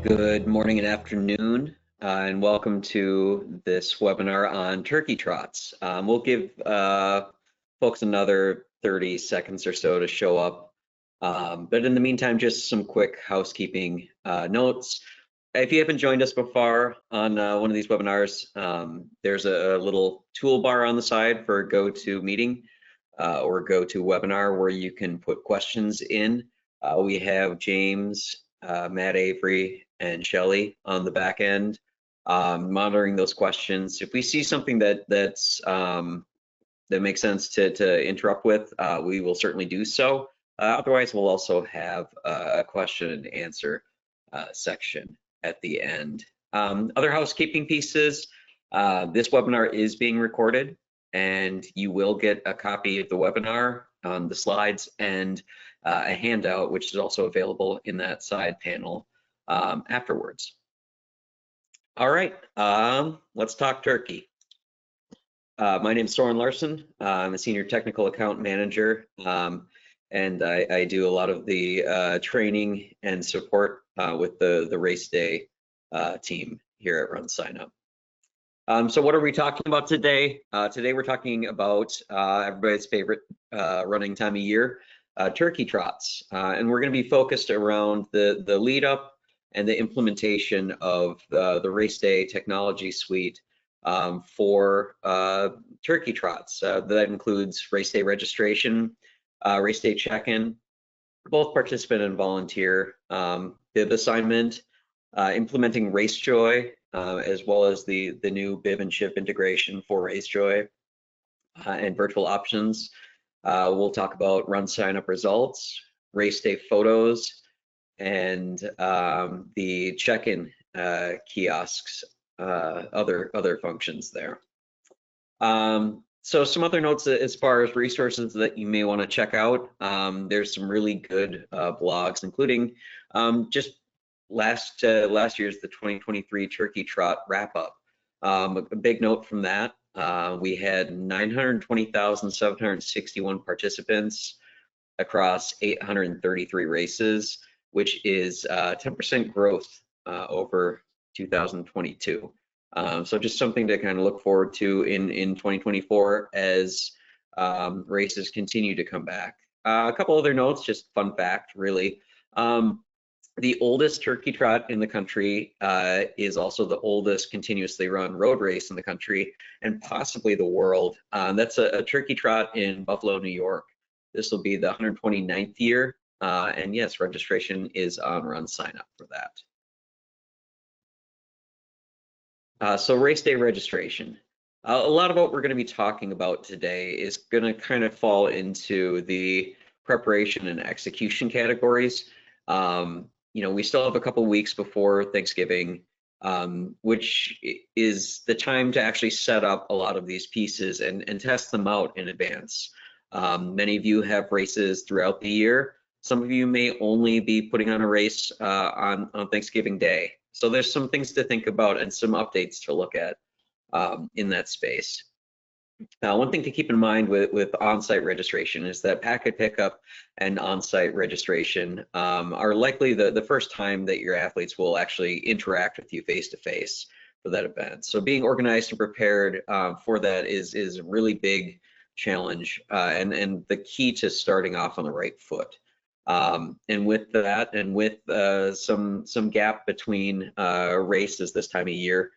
Good morning and afternoon, and welcome to this webinar on turkey trots. We'll give folks another 30 seconds or so to show up. But in the meantime, just some quick housekeeping notes. If you haven't joined us before on one of these webinars, there's a little toolbar on the side for GoToMeeting or GoToWebinar where you can put questions in. We have James, Matt Avery, and Shelly on the back end, monitoring those questions. If we see something that makes sense to interrupt with, we will certainly do so. Otherwise, we'll also have a question and answer section at the end. Other housekeeping pieces, this webinar is being recorded, and you will get a copy of the webinar, the slides, and a handout, which is also available in that side panel afterwards. All right, let's talk turkey. My name is Soren Larson. I'm a senior technical account manager, and I do a lot of the training and support with the RaceDay team here at RunSignup. So what are we talking about today? Today we're talking about everybody's favorite running time of year, turkey trots, and we're going to be focused around the lead up and the implementation of the RaceDay technology suite for turkey trots. That includes RaceDay registration, RaceDay check-in, both participant and volunteer, bib assignment, implementing RaceJoy, as well as the new bib and chip integration for RaceJoy and virtual options. We'll talk about RunSignup results, RaceDay photos, and the check-in kiosks, other functions there. So some other notes as far as resources that you may want to check out. There's some really good blogs, including just last year's the 2023 Turkey Trot wrap-up. A big note from that, we had 920,761 participants across 833 races, which is 10% growth over 2022. So just something to kind of look forward to in 2024 as races continue to come back. A couple other notes, just fun fact, really. The oldest turkey trot in the country is also the oldest continuously run road race in the country and possibly the world. That's a turkey trot in Buffalo, New York. This will be the 129th year. And yes, registration is on RunSignup for that. So RaceDay registration. A lot of what we're going to be talking about today is going to kind of fall into the preparation and execution categories. You know, we still have a couple weeks before Thanksgiving, which is the time to actually set up a lot of these pieces and test them out in advance. Many of you have races throughout the year. Some of you may only be putting on a race on Thanksgiving Day. So there's some things to think about and some updates to look at in that space. One thing to keep in mind with on-site registration is that packet pickup and on-site registration are likely the first time that your athletes will actually interact with you face-to-face for that event. So being organized and prepared for that is a really big challenge and the key to starting off on the right foot. And with that, and with some gap between races this time of year,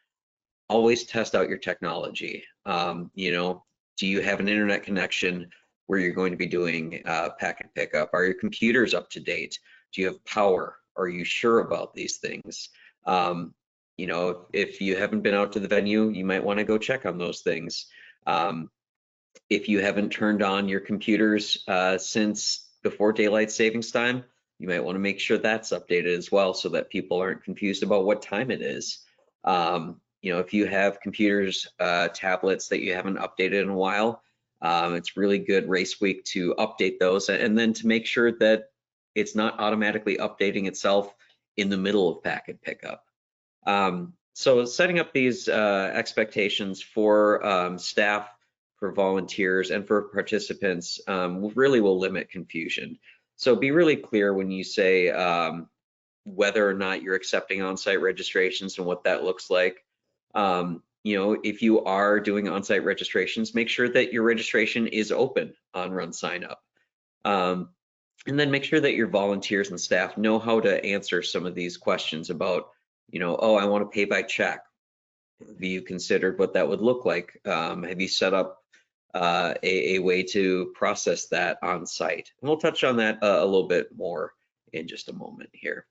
always test out your technology. You know, do you have an internet connection where you're going to be doing packet pickup? Are your computers up to date? Do you have power? Are you sure about these things? You know, if you haven't been out to the venue, you might want to go check on those things. If you haven't turned on your computers since before daylight savings time, you might want to make sure that's updated as well so that people aren't confused about what time it is. You know, if you have computers, tablets that you haven't updated in a while, it's really good race week to update those and then to make sure that it's not automatically updating itself in the middle of packet pickup. So setting up these expectations for staff, for volunteers, and for participants really will limit confusion. So be really clear when you say, whether or not you're accepting on-site registrations and what that looks like. If you are doing on-site registrations, make sure that your registration is open on RunSignup. And then make sure that your volunteers and staff know how to answer some of these questions about, oh, I want to pay by check. Have you considered what that would look like? Have you set up a way to process that on site? And we'll touch on that a little bit more in just a moment here.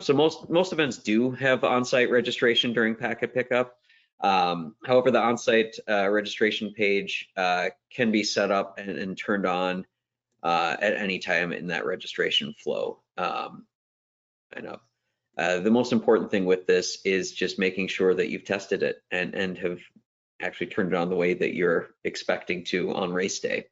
So most events do have on-site registration during packet pickup. However, the on-site registration page can be set up and turned on at any time in that registration flow. The most important thing with this is just making sure that you've tested it and have actually turned it on the way that you're expecting to on race day.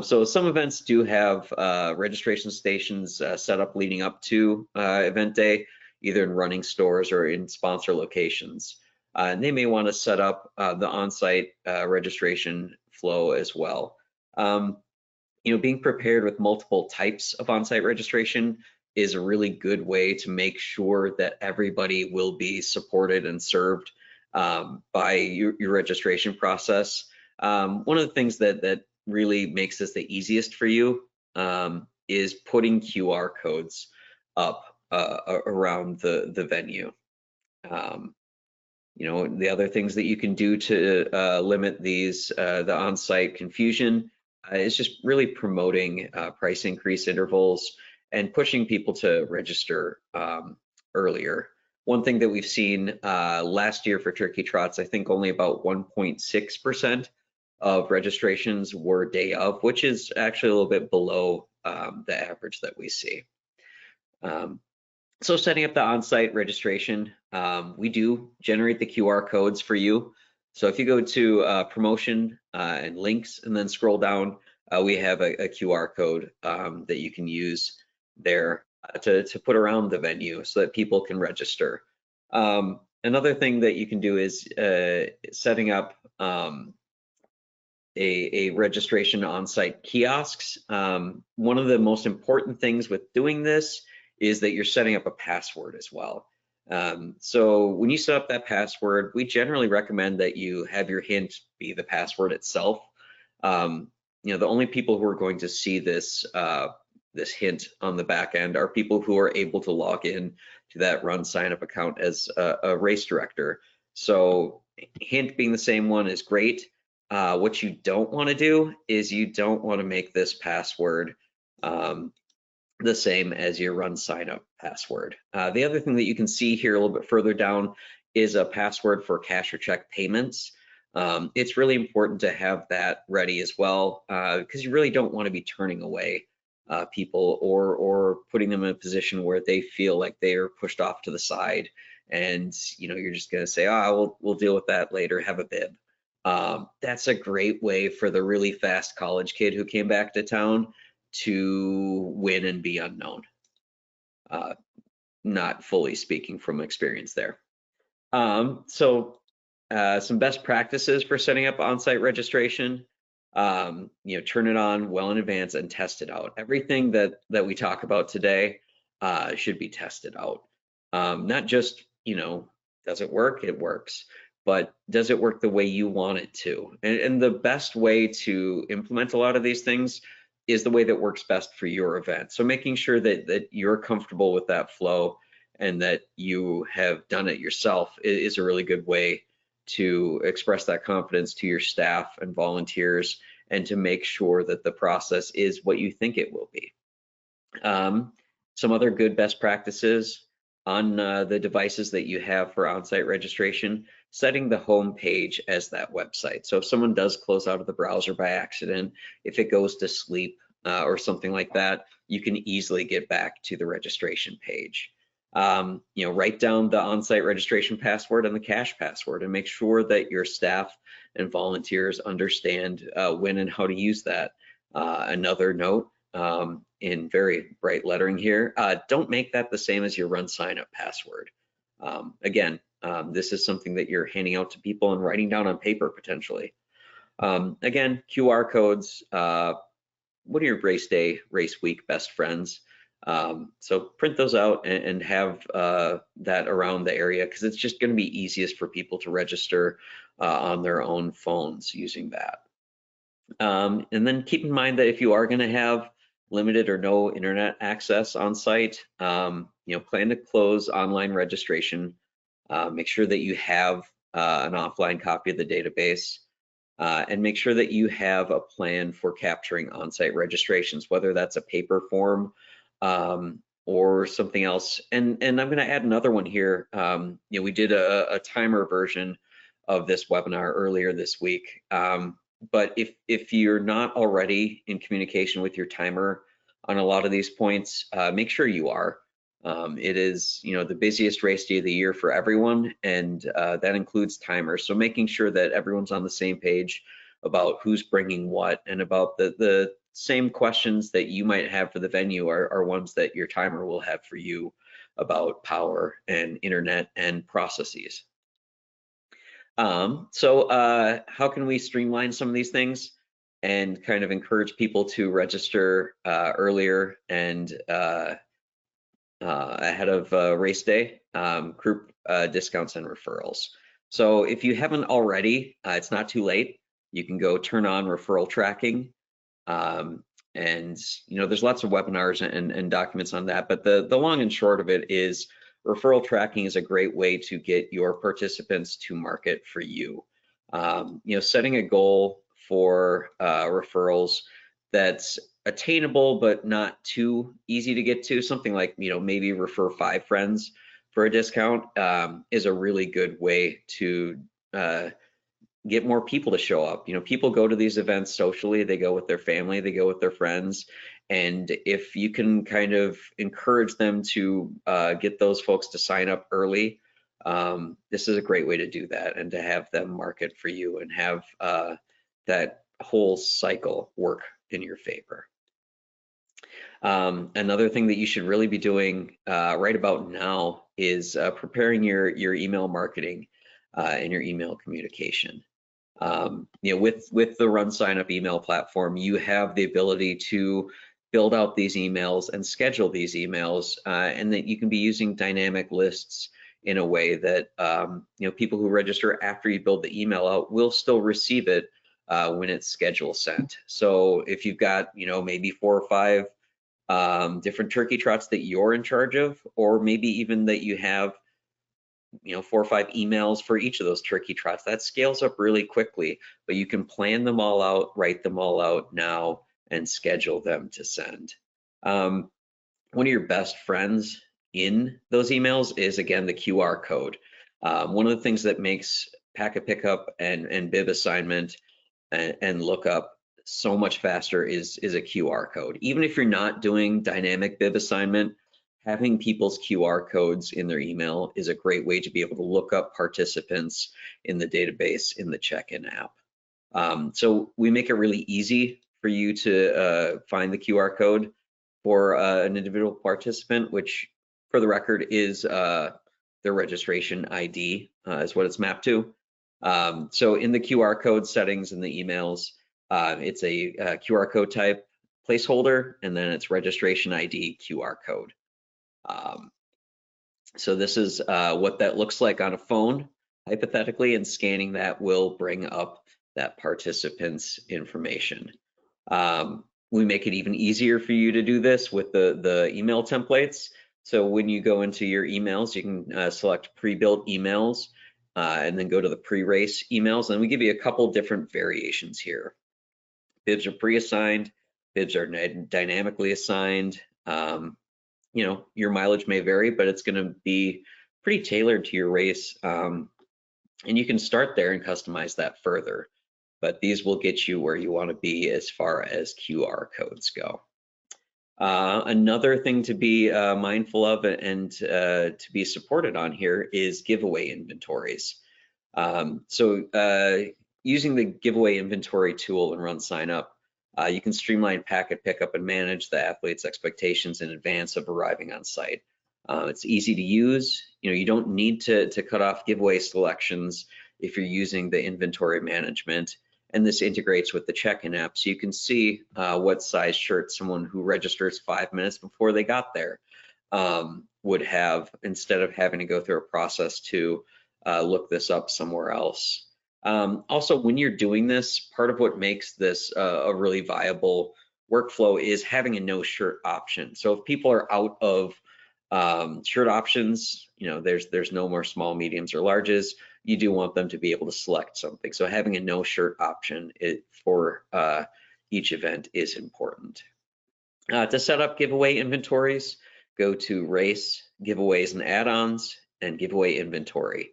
So some events do have registration stations set up leading up to event day, either in running stores or in sponsor locations. And they may want to set up the on-site registration flow as well. Being prepared with multiple types of on-site registration is a really good way to make sure that everybody will be supported and served by your registration process. One of the things that really makes this the easiest for you is putting QR codes up around the venue. The other things that you can do to limit the on-site confusion is just really promoting price increase intervals and pushing people to register earlier. One thing that we've seen last year for Turkey Trots, I think only about 1.6% of registrations were day of, which is actually a little bit below the average that we see. So setting up the on-site registration, we do generate the QR codes for you. So if you go to promotion and links and then scroll down, we have a QR code that you can use there to put around the venue so that people can register. Another thing that you can do is setting up a registration on-site kiosks. One of the most important things with doing this is that you're setting up a password as well. So when you set up that password, we generally recommend that you have your hint be the password itself. The only people who are going to see this this hint on the back end are people who are able to log in to that RunSignup account as a race director. So hint being the same one is great. What you don't want to do is you don't want to make this password the same as your RunSignup password. The other thing that you can see here a little bit further down is a password for cash or check payments. It's really important to have that ready as well because you really don't want to be turning away people or putting them in a position where they feel like they are pushed off to the side and you're just going to say, oh, we'll deal with that later, have a bib. That's a great way for the really fast college kid who came back to town to win and be unknown. Not fully speaking from experience there. Some best practices for setting up on-site registration. Turn it on well in advance and test it out. Everything that we talk about today should be tested out. Not just, does it work? It works. But does it work the way you want it to? And the best way to implement a lot of these things is the way that works best for your event. So making sure that you're comfortable with that flow and that you have done it yourself is a really good way to express that confidence to your staff and volunteers and to make sure that the process is what you think it will be. Some other good best practices on the devices that you have for on-site registration, setting the home page as that website. So if someone does close out of the browser by accident, if it goes to sleep or something like that, you can easily get back to the registration page. Write down the on-site registration password and the cache password and make sure that your staff and volunteers understand when and how to use that. Another note, in very bright lettering here, don't make that the same as your RunSignup password. Again, this is something that you're handing out to people and writing down on paper potentially. Again, QR codes, what are your race day, race week best friends? So print those out and have that around the area, because it's just going to be easiest for people to register on their own phones using that. And then keep in mind that if you are going to have limited or no internet access on site, plan to close online registration. Make sure that you have an offline copy of the database, and make sure that you have a plan for capturing on-site registrations, whether that's a paper form or something else. And I'm going to add another one here. We did a timer version of this webinar earlier this week. But if you're not already in communication with your timer on a lot of these points, make sure you are. It is, the busiest race day of the year for everyone, and that includes timers. So making sure that everyone's on the same page about who's bringing what, and about the same questions that you might have for the venue are ones that your timer will have for you about power and internet and processes. So how can we streamline some of these things and kind of encourage people to register earlier and ahead of race day? Group discounts and referrals. So if you haven't already, it's not too late. You can go turn on referral tracking. And there's lots of webinars and documents on that, but the long and short of it is referral tracking is a great way to get your participants to market for you. Setting a goal for referrals that's attainable but not too easy to get to, something like maybe refer 5 friends for a discount, is a really good way to get more people to show up. People go to these events socially, they go with their family, they go with their friends, and if you can kind of encourage them to get those folks to sign up early, this is a great way to do that and to have them market for you and have that whole cycle work in your favor. Another thing that you should really be doing right about now is preparing your email marketing and your email communication. With the RunSignup email platform, you have the ability to build out these emails and schedule these emails, and that you can be using dynamic lists in a way that people who register after you build the email out will still receive it when it's schedule sent. So if you've got maybe 4 or 5 different turkey trots that you're in charge of, or maybe even that you have 4 or 5 emails for each of those turkey trots, that scales up really quickly, but you can plan them all out, write them all out now, and schedule them to send. One of your best friends in those emails is, again, the QR code. One of the things that makes packet pickup and bib assignment and lookup so much faster is a QR code. Even if you're not doing dynamic bib assignment, having people's QR codes in their email is a great way to be able to look up participants in the database in the check-in app. So we make it really easy for you to find the QR code for an individual participant, which for the record is their registration ID is what it's mapped to. So in the QR code settings in the emails, it's a QR code type placeholder, and then it's registration ID QR code. So this is what that looks like on a phone, hypothetically, and scanning that will bring up that participant's information. We make it even easier for you to do this with the email templates. So when you go into your emails, you can select pre-built emails and then go to the pre-race emails. And we give you a couple different variations here. Bibs are pre-assigned, bibs are dynamically assigned. Your mileage may vary, but it's going to be pretty tailored to your race. And you can start there and customize that further. But these will get you where you want to be as far as QR codes go. Another thing to be mindful of and to be supported on here is giveaway inventories. So using the giveaway inventory tool in RunSignup, you can streamline packet pickup and manage the athlete's expectations in advance of arriving on site. It's easy to use. You don't need to cut off giveaway selections if you're using the inventory management. and this integrates with the check-in app, so you can see what size shirt someone who registers 5 minutes before they got there would have, instead of having to go through a process to look this up somewhere else. Also, when you're doing this, part of what makes this a really viable workflow is having a no shirt option. So if people are out of shirt options, there's no more small, mediums, or larges, you do want them to be able to select something. So having a no shirt option for each event is important. To set up giveaway inventories, go to Race, Giveaways and Add-ons, and Giveaway Inventory.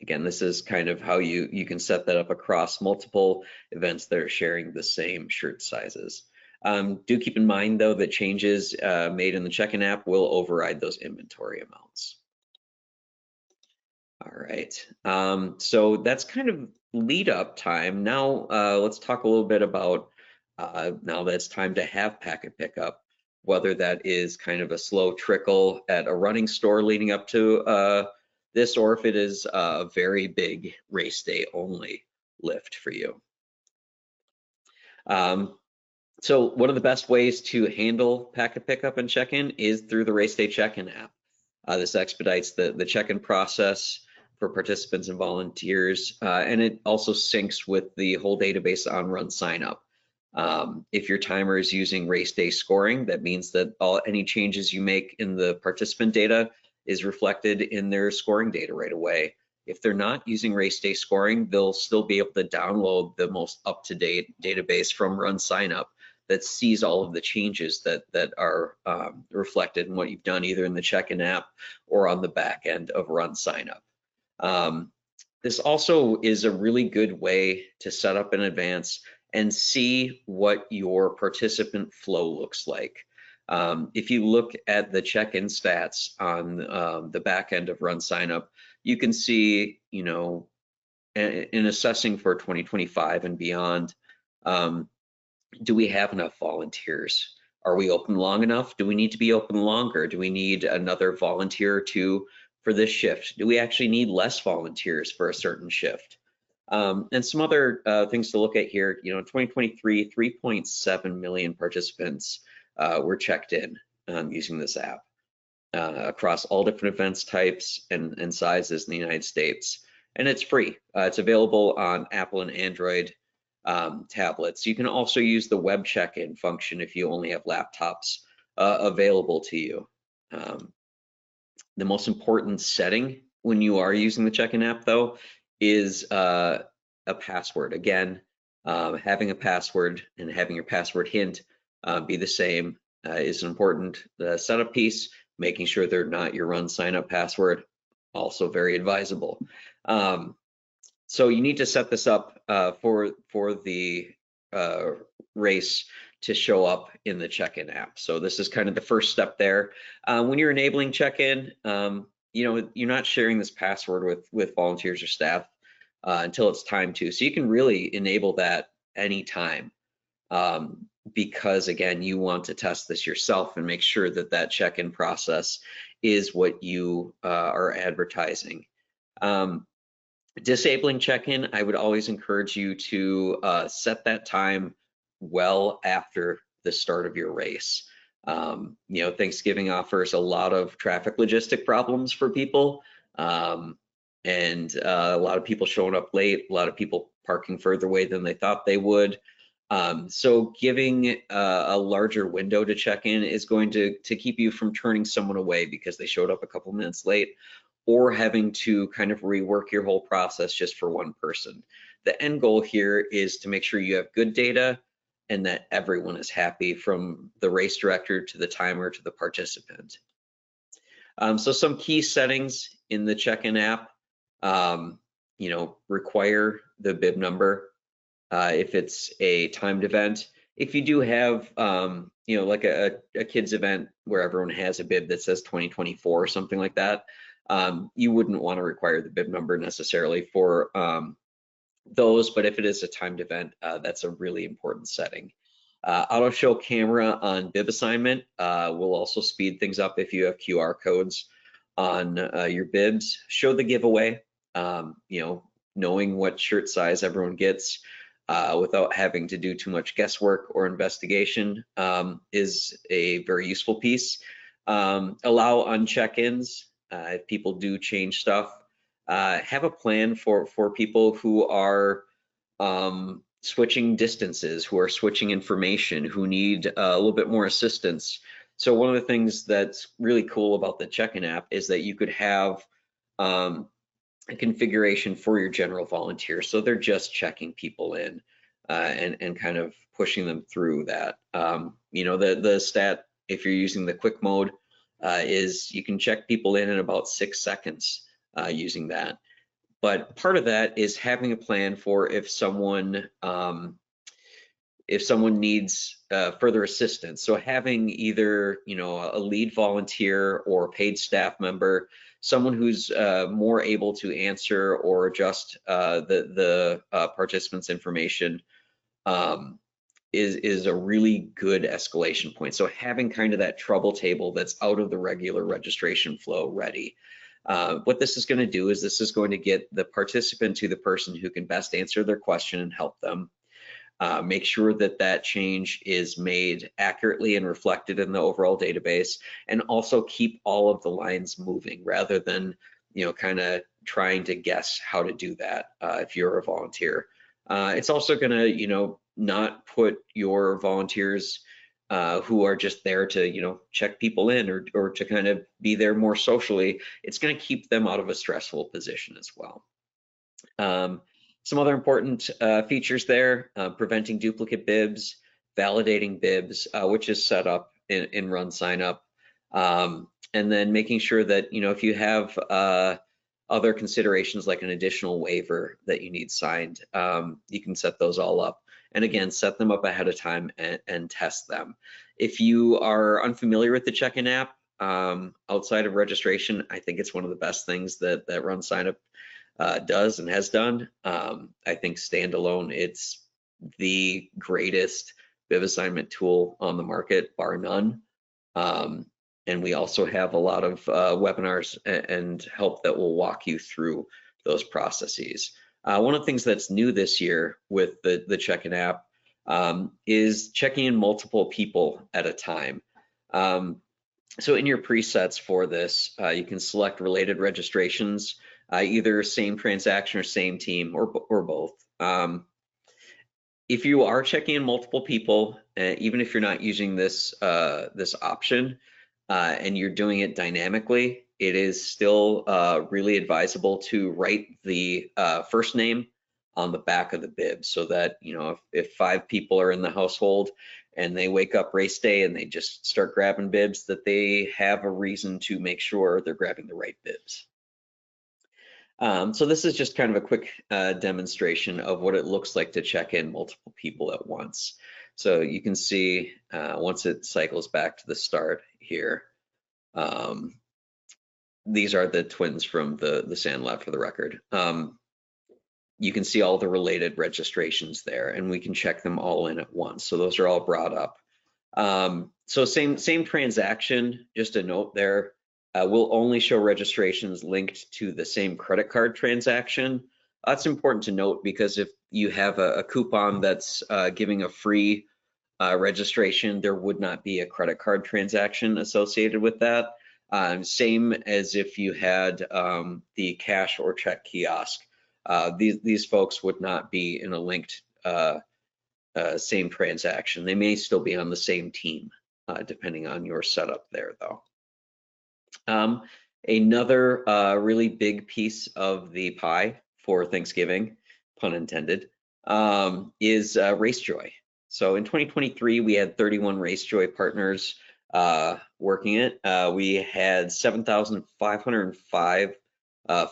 Again, this is kind of how you can set that up across multiple events that are sharing the same shirt sizes. Do keep in mind, though, that changes made in the check-in app will override those inventory amounts. All right, so that's kind of lead up time. Now let's talk a little bit about now that it's time to have packet pickup, whether that is kind of a slow trickle at a running store leading up to this, or if it is a very big race day only lift for you. So one of the best ways to handle packet pickup and check-in is through the RaceDay check-in app. This expedites the check-in process for participants and volunteers, and it also syncs with the whole database on RunSignup. If your timer is using RaceDay scoring, that means that any changes you make in the participant data is reflected in their scoring data right away. If they're not using RaceDay scoring, they'll still be able to download the most up-to-date database from RunSignup that sees all of the changes that are reflected in what you've done either in the check-in app or on the back end of RunSignup. This also is a really good way to set up in advance and see what your participant flow looks like. If you look at the check-in stats on the back end of RunSignup, you can see, in assessing for 2025 and beyond, do we have enough volunteers? Are we open long enough? Do we need to be open longer? Do we need another volunteer or two for this shift? Do we actually need less volunteers for a certain shift? And some other things to look at here, in 2023, 3.7 million participants were checked in using this app across all different events types and sizes in the United States. And it's free. It's available on Apple and Android tablets. You can also use the web check-in function if you only have laptops available to you. The most important setting when you are using the check-in app, though, is a password. Again, having a password and having your password hint be the same is an important setup piece. Making sure they're not your RunSignup password, also very advisable. So you need to set this up for the race to show up in the check-in app. So this is kind of the first step there. When you're enabling check-in, you're not sharing this password with volunteers or staff until it's time to. So you can really enable that anytime because, again, you want to test this yourself and make sure that that check-in process is what you are advertising. Disabling check-in, I would always encourage you to set that time well after the start of your race. Thanksgiving offers a lot of traffic logistic problems for people, and a lot of people showing up late, a lot of people parking further away than they thought they would. So giving a larger window to check in is going to keep you from turning someone away because they showed up a couple minutes late, or having to kind of rework your whole process just for one person. The end goal here is to make sure you have good data and that everyone is happy, from the race director to the timer to the participant. So some key settings in the check-in app, require the bib number if it's a timed event. If you do have, like a kids event where everyone has a bib that says 2024 or something like that, you wouldn't want to require the bib number necessarily for those, but if it is a timed event, that's a really important setting. Auto show camera on bib assignment will also speed things up if you have QR codes on your bibs. Show the giveaway, knowing what shirt size everyone gets without having to do too much guesswork or investigation is a very useful piece. Allow on check-ins if people do change stuff. Have a plan for people who are switching distances, who are switching information, who need a little bit more assistance. So one of the things that's really cool about the check-in app is that you could have a configuration for your general volunteer. So they're just checking people in and kind of pushing them through that. You know, the stat, if you're using the quick mode, is you can check people in about 6 seconds using that. But part of that is having a plan for if someone needs further assistance. So having either, you know, a lead volunteer or a paid staff member, someone who's more able to answer or adjust the participants' information is a really good escalation point. So having kind of that trouble table that's out of the regular registration flow ready. What this is going to do is this is going to get the participant to the person who can best answer their question and help them. Make sure that that change is made accurately and reflected in the overall database, and also keep all of the lines moving rather than, you know, kind of trying to guess how to do that if you're a volunteer. It's also going to, you know, not put your volunteers who are just there to, you know, check people in or to kind of be there more socially. It's going to keep them out of a stressful position as well. Some other important features there, preventing duplicate bibs, validating bibs, which is set up in RunSignup, and then making sure that, you know, if you have other considerations like an additional waiver that you need signed, you can set those all up. And again, set them up ahead of time and test them. If you are unfamiliar with the check-in app, outside of registration, I think it's one of the best things that RunSignup does and has done. I think standalone, it's the greatest bib assignment tool on the market, bar none. And we also have a lot of webinars and help that will walk you through those processes. One of the things that's new this year with the check-in app is checking in multiple people at a time. So in your presets for this, you can select related registrations, either same transaction or same team or both. If you are checking in multiple people, even if you're not using this this option and you're doing it dynamically, it is still really advisable to write the first name on the back of the bib, so that, you know, if 5 people are in the household and they wake up race day and they just start grabbing bibs, that they have a reason to make sure they're grabbing the right bibs. So this is just kind of a quick demonstration of what it looks like to check in multiple people at once. So you can see once it cycles back to the start here, these are the twins from the sand lab for the record. You can see all the related registrations there, and we can check them all in at once. So those are all brought up. So same transaction, just a note there, will only show registrations linked to the same credit card transaction. That's important to note, because if you have a coupon that's giving a free registration, there would not be a credit card transaction associated with that. Same as if you had the cash or check kiosk. These folks would not be in a linked same transaction. They may still be on the same team, depending on your setup there, though. Another really big piece of the pie for Thanksgiving, pun intended, is RaceJoy. So in 2023, we had 31 RaceJoy partners working it. We had 7,505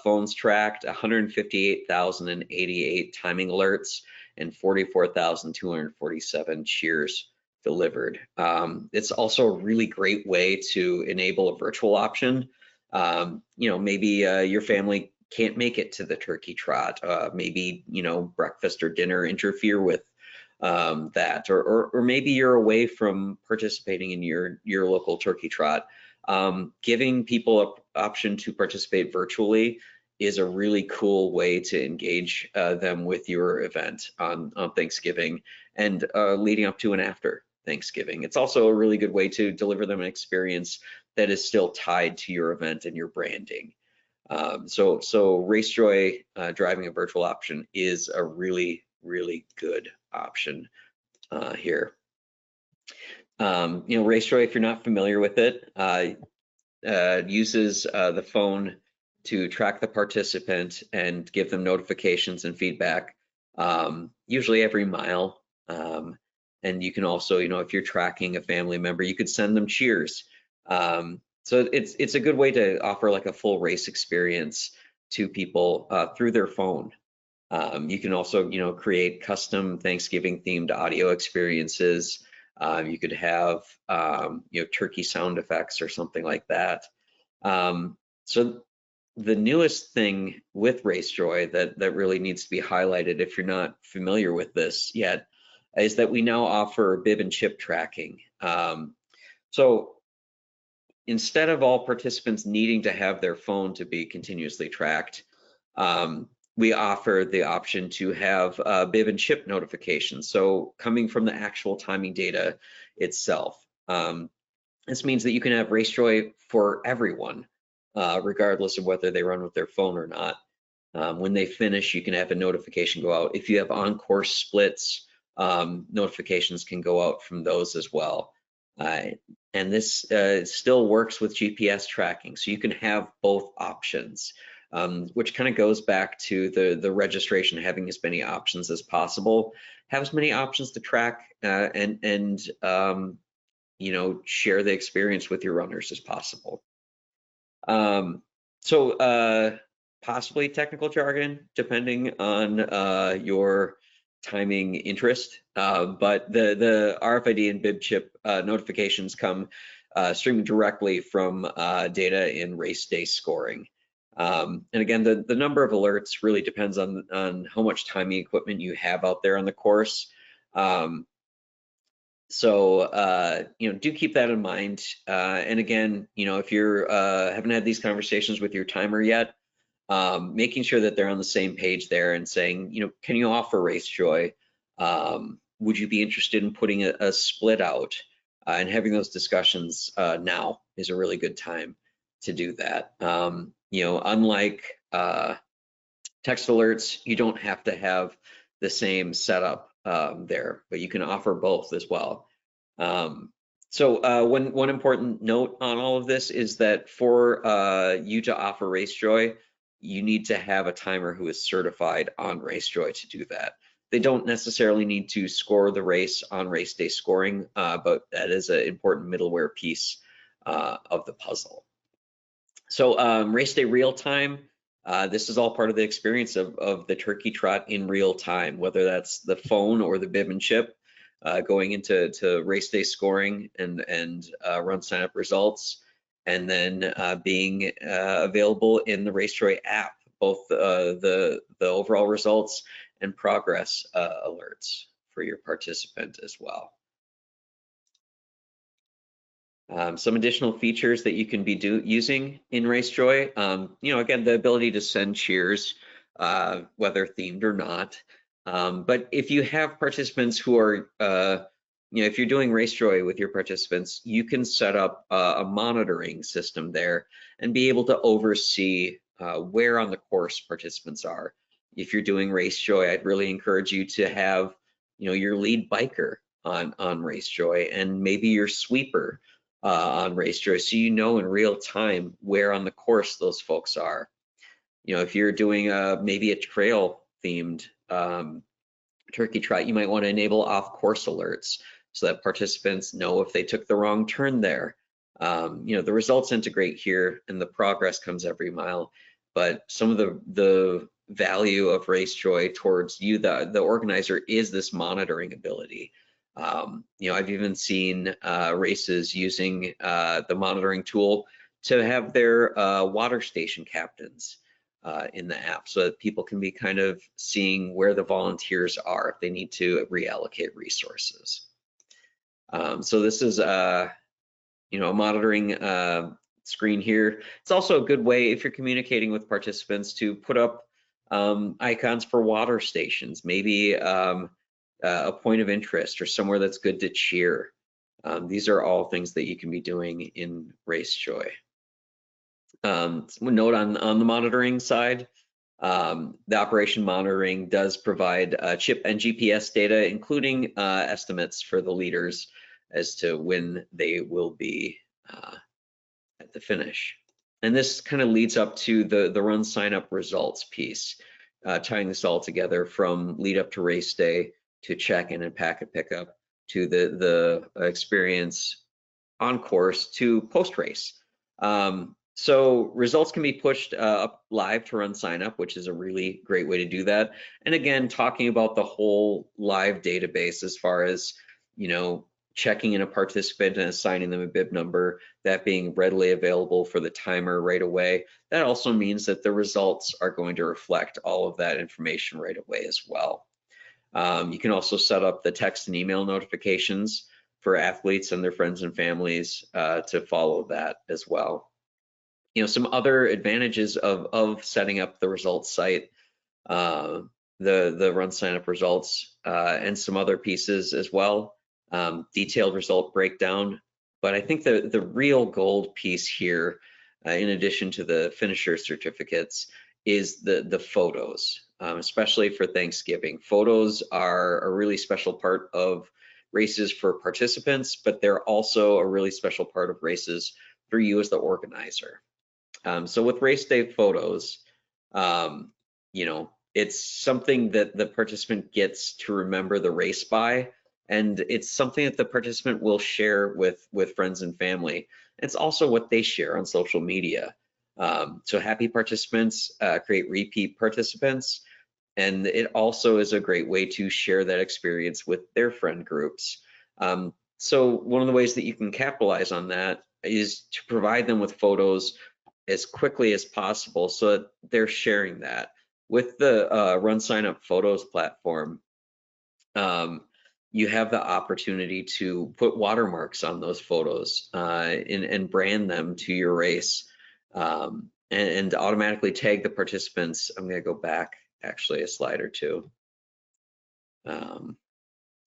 phones tracked, 158,088 timing alerts, and 44,247 cheers delivered. It's also a really great way to enable a virtual option. You know, maybe your family can't make it to the turkey trot. Maybe, you know, breakfast or dinner interfere with that, or maybe you're away from participating in your local turkey trot. Giving people an option to participate virtually is a really cool way to engage them with your event on Thanksgiving and leading up to and after Thanksgiving. It's also a really good way to deliver them an experience that is still tied to your event and your branding. So RaceJoy driving a virtual option is a really, really good option here. RaceJoy, if you're not familiar with it, uses the phone to track the participant and give them notifications and feedback, usually every mile. And you can also, if you're tracking a family member, you could send them cheers. So it's a good way to offer like a full race experience to people through their phone. You can also, create custom Thanksgiving themed audio experiences. You could have, turkey sound effects or something like that. So the newest thing with RaceJoy that really needs to be highlighted if you're not familiar with this yet is that we now offer bib and chip tracking. So instead of all participants needing to have their phone to be continuously tracked, we offer the option to have bib and chip notifications. So coming from the actual timing data itself. This means that you can have RaceJoy for everyone, regardless of whether they run with their phone or not. When they finish, you can have a notification go out. If you have on-course splits, notifications can go out from those as well. And this still works with GPS tracking, so you can have both options, which kind of goes back to the registration, having as many options as possible. Have as many options to track and share the experience with your runners as possible. So possibly technical jargon, depending on your timing interest, but the RFID and bib chip notifications come streaming directly from data in RaceDay scoring. And again, the number of alerts really depends on how much timing equipment you have out there on the course. So do keep that in mind. And again, if you're haven't had these conversations with your timer yet, making sure that they're on the same page there and saying, can you offer RaceJoy? Would you be interested in putting a split out? And having those discussions now is a really good time to do that. Unlike text alerts, you don't have to have the same setup there, but you can offer both as well. So one important note on all of this is that for you to offer RaceJoy, you need to have a timer who is certified on RaceJoy to do that. They don't necessarily need to score the race on RaceDay scoring, but that is an important middleware piece of the puzzle. So RaceDay real time, this is all part of the experience of the turkey trot in real time, whether that's the phone or the bib and chip, going into RaceDay scoring and RunSignup results, and then being available in the RaceJoy app, both the overall results and progress alerts for your participant as well. Some additional features that you can be using in RaceJoy, again, the ability to send cheers, whether themed or not. But if you have participants who are, if you're doing RaceJoy with your participants, you can set up a monitoring system there and be able to oversee where on the course participants are. If you're doing RaceJoy, I'd really encourage you to have, your lead biker on RaceJoy and maybe your sweeper on RaceJoy, so in real time where on the course those folks are. If you're doing maybe a trail themed turkey trot, you might want to enable off-course alerts so that participants know if they took the wrong turn there. The results integrate here and the progress comes every mile, but some of the value of RaceJoy towards you, the organizer, is this monitoring ability. I've even seen races using the monitoring tool to have their water station captains in the app, so that people can be kind of seeing where the volunteers are if they need to reallocate resources. So this is a monitoring screen here. It's also a good way if you're communicating with participants to put up icons for water stations, maybe a point of interest or somewhere that's good to cheer. These are all things that you can be doing in RaceJoy. Note on the monitoring side, the operation monitoring does provide chip and GPS data, including estimates for the leaders as to when they will be at the finish. And this kind of leads up to the RunSignup results piece, tying this all together from lead up to race day to check-in and packet pickup to the experience on course to post-race. So results can be pushed up live to RunSignup, which is a really great way to do that. And again, talking about the whole live database as far as, you know, checking in a participant and assigning them a bib number, that being readily available for the timer right away. That also means that the results are going to reflect all of that information right away as well. You can also set up the text and email notifications for athletes and their friends and families to follow that as well. You know, some other advantages of setting up the results site, the RunSignup results, and some other pieces as well. Detailed result breakdown. But I think the real gold piece here, in addition to the finisher certificates, is the photos, especially for Thanksgiving. Photos are a really special part of races for participants, but they're also a really special part of races for you as the organizer. So with race day photos, you know, it's something that the participant gets to remember the race by, and it's something that the participant will share with friends and family. It's also what they share on social media. So happy participants create repeat participants, and it also is a great way to share that experience with their friend groups. So one of the ways that you can capitalize on that is to provide them with photos as quickly as possible so that they're sharing that. With the RunSignup Photos platform, you have the opportunity to put watermarks on those photos and brand them to your race and automatically tag the participants. I'm gonna go back actually a slide or two so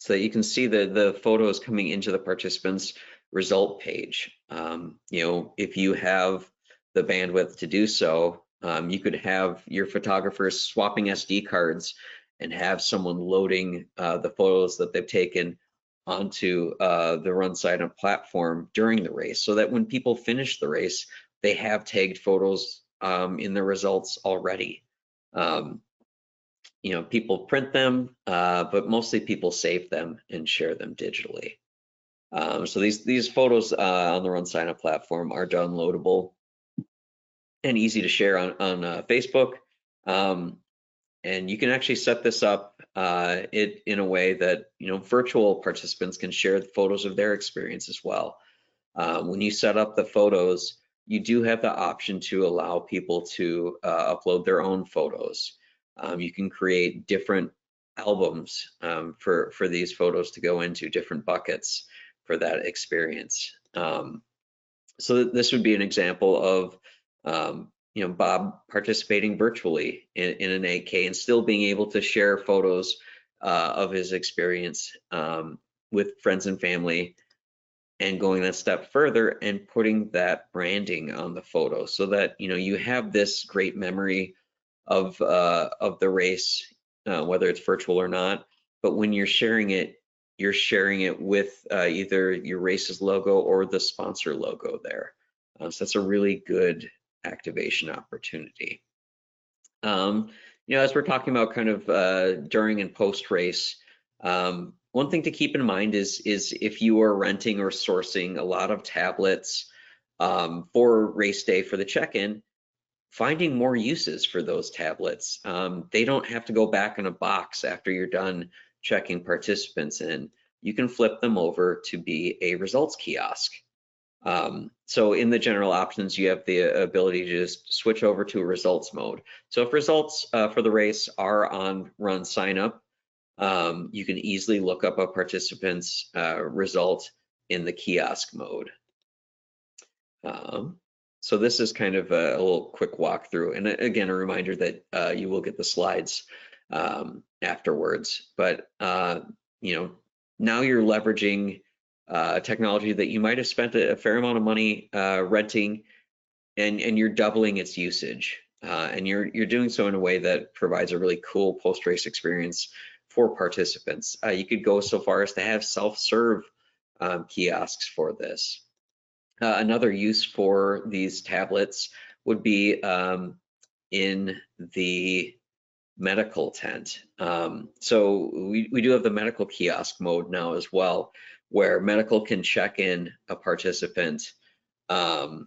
that you can see the photos coming into the participants result page. You know, if you have the bandwidth to do so, you could have your photographers swapping SD cards and have someone loading the photos that they've taken onto the RunSignup platform during the race, so that when people finish the race, they have tagged photos in the results already. You know, people print them, but mostly people save them and share them digitally. So these photos on the RunSignup platform are downloadable and easy to share on Facebook. And you can actually set this up in a way that, you know, virtual participants can share the photos of their experience as well. When you set up the photos, you do have the option to allow people to upload their own photos. You can create different albums for these photos to go into, different buckets for that experience. So this would be an example of you know, Bob participating virtually in an 8K and still being able to share photos of his experience with friends and family, and going that step further and putting that branding on the photo so that, you know, you have this great memory of the race, whether it's virtual or not. But when you're sharing it with either your race's logo or the sponsor logo there. So that's a really good activation opportunity. You know, as we're talking about kind of during and post race, one thing to keep in mind is if you are renting or sourcing a lot of tablets for race day for the check-in, finding more uses for those tablets. They don't have to go back in a box after you're done checking participants in. You can flip them over to be a results kiosk. So in the general options, you have the ability to just switch over to a results mode. So if results for the race are on RunSignup, you can easily look up a participant's result in the kiosk mode. So this is kind of a little quick walkthrough, and again, a reminder that you will get the slides afterwards. But you know, now you're leveraging technology that you might have spent a fair amount of money renting, and you're doubling its usage, and you're doing so in a way that provides a really cool post-race experience for participants. You could go so far as to have self-serve kiosks for this. Another use for these tablets would be in the medical tent. So we do have the medical kiosk mode now as well, where medical can check in a participant and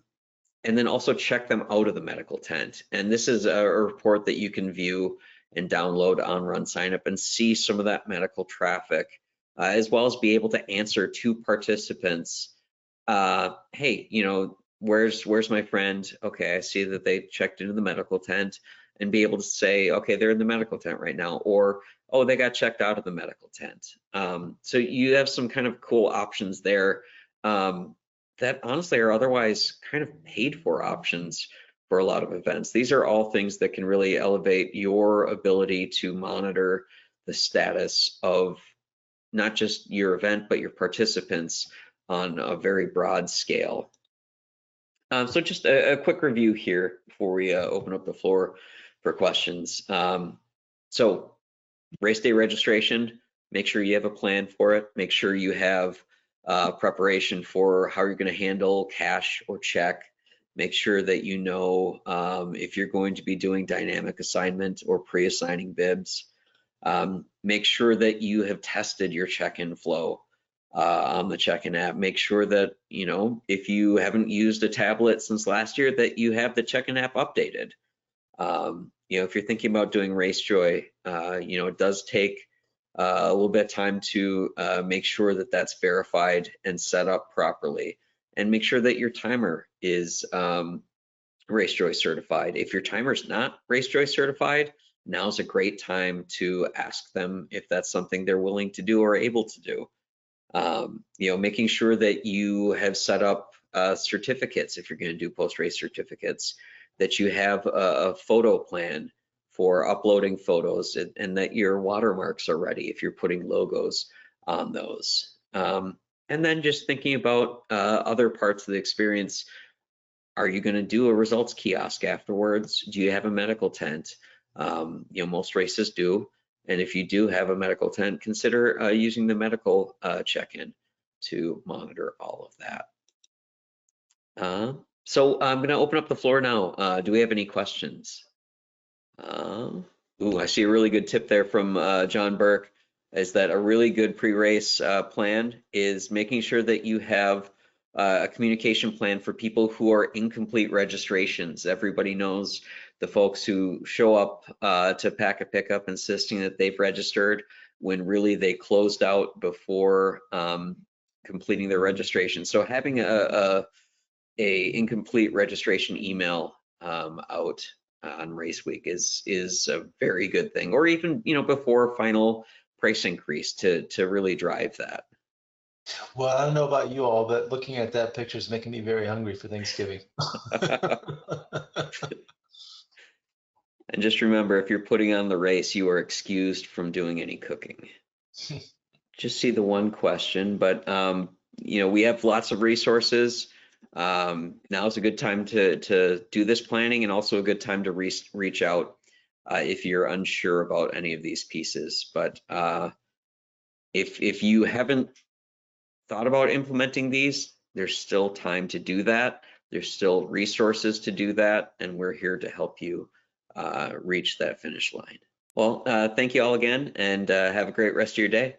then also check them out of the medical tent. And this is a report that you can view and download on RunSignup and see some of that medical traffic, as well as be able to answer to participants, hey, you know, where's my friend? Okay, I see that they checked into the medical tent, and be able to say, okay, they're in the medical tent right now, or, oh, they got checked out of the medical tent. So you have some kind of cool options there that honestly are otherwise kind of paid for options for a lot of events. These are all things that can really elevate your ability to monitor the status of not just your event, but your participants on a very broad scale. So just a quick review here before we open up the floor for questions. So race day registration, make sure you have a plan for it. Make sure you have preparation for how you're going to handle cash or check. Make sure that you know if you're going to be doing dynamic assignment or pre-assigning bibs. Make sure that you have tested your check-in flow on the check-in app. Make sure that, you know, if you haven't used a tablet since last year, that you have the check-in app updated. You know, if you're thinking about doing RaceJoy, you know, it does take a little bit of time to make sure that that's verified and set up properly, and make sure that your timer is RaceJoy certified. If your timer's not RaceJoy certified, now's a great time to ask them if that's something they're willing to do or able to do. You know, making sure that you have set up certificates if you're going to do post-race certificates, that you have a photo plan for uploading photos, and that your watermarks are ready if you're putting logos on those. And then just thinking about other parts of the experience. Are you going to do a results kiosk afterwards? Do you have a medical tent? You know, most races do. And if you do have a medical tent, consider using the medical check-in to monitor all of that. So I'm going to open up the floor now. Do we have any questions? Ooh, I see a really good tip there from John Burke, is that a really good pre-race plan is making sure that you have a communication plan for people who are incomplete registrations. Everybody knows the folks who show up to pack a pickup insisting that they've registered when really they closed out before completing their registration. So having a incomplete registration email out on race week is a very good thing, or even, you know, before final price increase to really drive that. Well, I don't know about you all, but looking at that picture is making me very hungry for Thanksgiving. And just remember, if you're putting on the race, you are excused from doing any cooking. Just see the one question, but you know, we have lots of resources. Now is a good time to do this planning, and also a good time to reach out if you're unsure about any of these pieces. But if you haven't thought about implementing these, there's still time to do that. There's still resources to do that, and we're here to help you reach that finish line. Well, thank you all again, and have a great rest of your day.